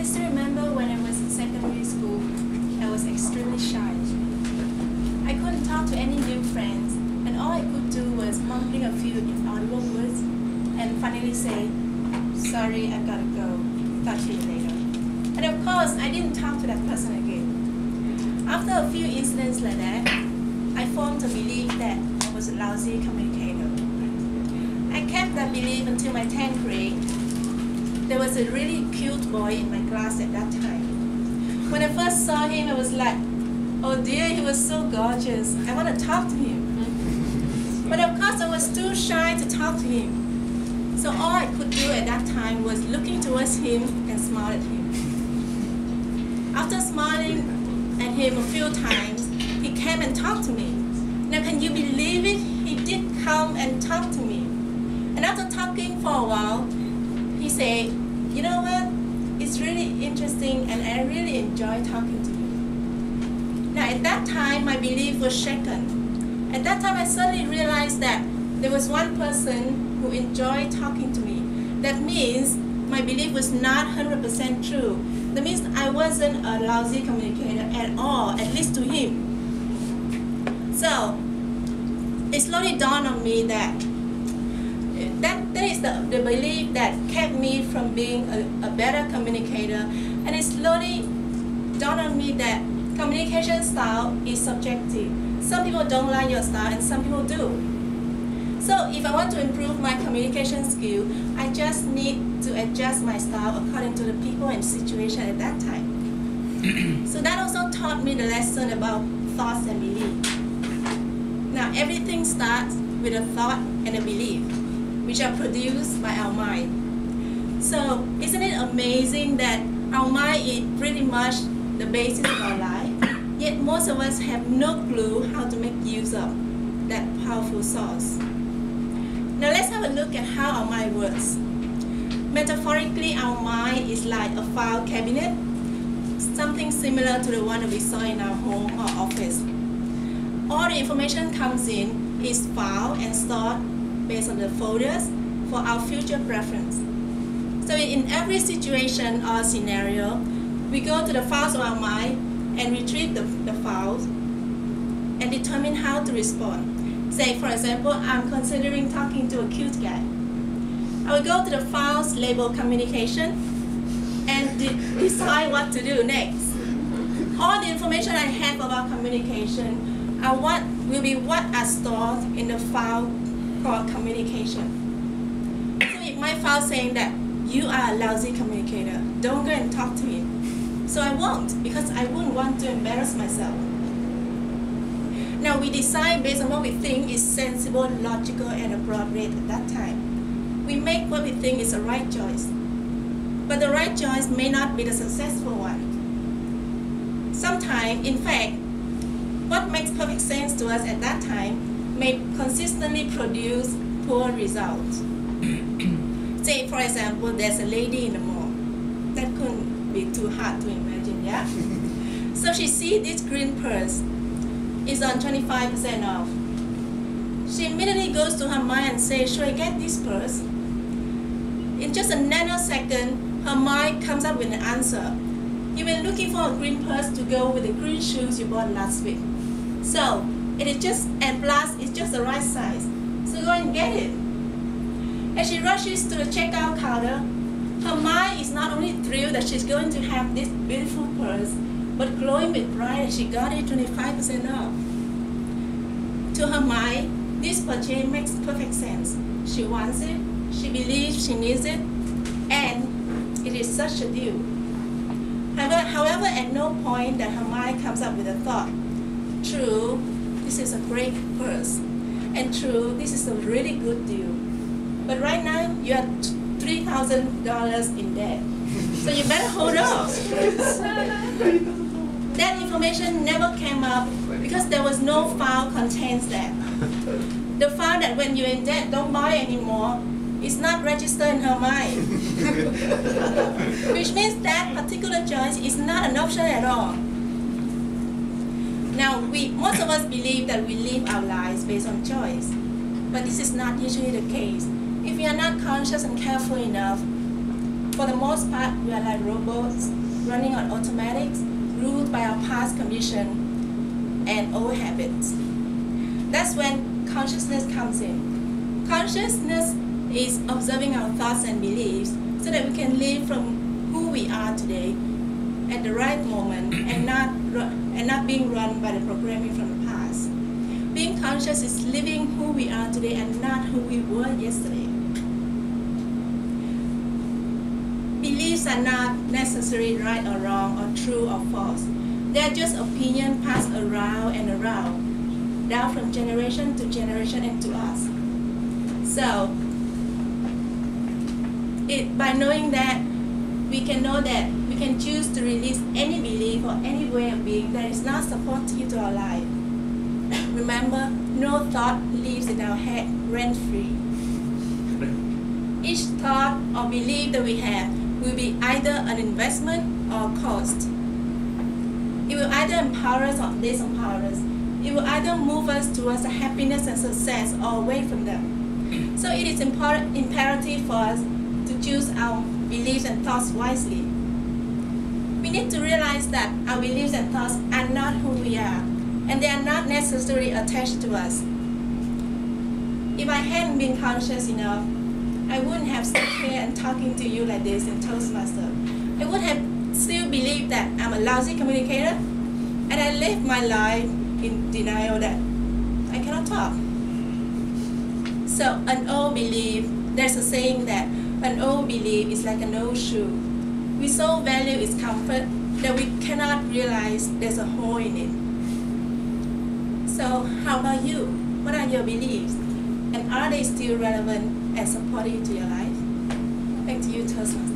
I still remember when I was in secondary school, I was extremely shy. I couldn't talk to any new friends, and all I could do was mumbling a few inaudible words and finally say, "Sorry, I've got to go. Talk to you later." And of course, I didn't talk to that person again. After a few incidents like that, I formed a belief that I was a lousy communicator. I kept that belief until my 10th grade. There was a really cute boy in my class at that time. When I first saw him, I was like, oh dear, he was so gorgeous. I want to talk to him. But of course, I was too shy to talk to him. So all I could do at that time was looking towards him and smile at him. After smiling at him a few times, he came and talked to me. Now, can you believe it? He did come and talk to me. And after talking for a while, he said, you know what? It's really interesting and I really enjoy talking to you. Now, at that time, my belief was shaken. At that time, I suddenly realized that there was one person who enjoyed talking to me. That means my belief was not 100% true. That means I wasn't a lousy communicator at all, at least to him. So it slowly dawned on me that that is the belief that kept me from being a better communicator. And it slowly dawned on me that communication style is subjective. Some people don't like your style and some people do. So if I want to improve my communication skill, I just need to adjust my style according to the people and situation at that time. So that also taught me the lesson about thoughts and belief. Now everything starts with a thought and a belief, which are produced by our mind. So isn't it amazing that our mind is pretty much the basis of our life, yet most of us have no clue how to make use of that powerful source. Now let's have a look at how our mind works. Metaphorically, our mind is like a file cabinet, something similar to the one that we saw in our home or office. All the information comes in is filed and stored based on the folders for our future preference. So in every situation or scenario, we go to the files of our mind and retrieve the files and determine how to respond. Say, for example, I'm considering talking to a cute guy. I will go to the files labeled communication and decide what to do next. All the information I have about communication will be what are stored in the file called communication. So if my file saying that you are a lousy communicator, don't go and talk to him. So I won't, because I wouldn't want to embarrass myself. Now we decide based on what we think is sensible, logical, and appropriate at that time. We make what we think is the right choice. But the right choice may not be the successful one. Sometimes, in fact, what makes perfect sense to us at that time may consistently produce poor results. Say, for example, there's a lady in the mall. That couldn't be too hard to imagine, yeah? So she sees this green purse. It's on 25% off. She immediately goes to her mind and says, should I get this purse? In just a nanosecond, her mind comes up with an answer. You've been looking for a green purse to go with the green shoes you bought last week. So, it is just, and plus, it's just the right size. So go and get it. As she rushes to the checkout counter, her mind is not only thrilled that she's going to have this beautiful purse, but glowing with pride that she got it 25% off. To her mind, this purchase makes perfect sense. She wants it, she believes she needs it, and it is such a deal. However, at no point that her mind comes up with a thought, true, this is a great purse, and true, this is a really good deal. But right now, you are $3,000 in debt, so you better hold off. That information never came up because there was no file contains that. The file that when you're in debt, don't buy anymore, is not registered in her mind. Which means that particular choice is not an option at all. Now, most of us believe that we live our lives based on choice, but this is not usually the case. If we are not conscious and careful enough, For the most part, we are like robots running on automatics, ruled by our past condition and old habits. That's when consciousness comes in. Consciousness is observing our thoughts and beliefs so that we can live from who we are today at the right moment and not being run by the programming from the past. Being conscious is living who we are today and not who we were yesterday. Beliefs are not necessarily right or wrong or true or false. They are just opinions passed around and around, down from generation to generation and to us. So, by knowing that, we can know that we can choose to release any belief or any way of being that is not supportive to our life. Remember, no thought lives in our head rent-free. Each thought or belief that we have will be either an investment or a cost. It will either empower us or disempower us. It will either move us towards happiness and success or away from them. So it is imperative for us to choose our beliefs and thoughts wisely. We need to realize that our beliefs and thoughts are not who we are, and they are not necessarily attached to us. If I hadn't been conscious enough, I wouldn't have stood here and talking to you like this in Toastmaster. I would have still believed that I'm a lousy communicator, and I live my life in denial that I cannot talk. So an old belief, there's a saying that an old belief is like an old shoe. We so value its comfort that we cannot realize there's a hole in it. So how about you? What are your beliefs? And are they still relevant and supportive to your life? Back to you, Toastmaster.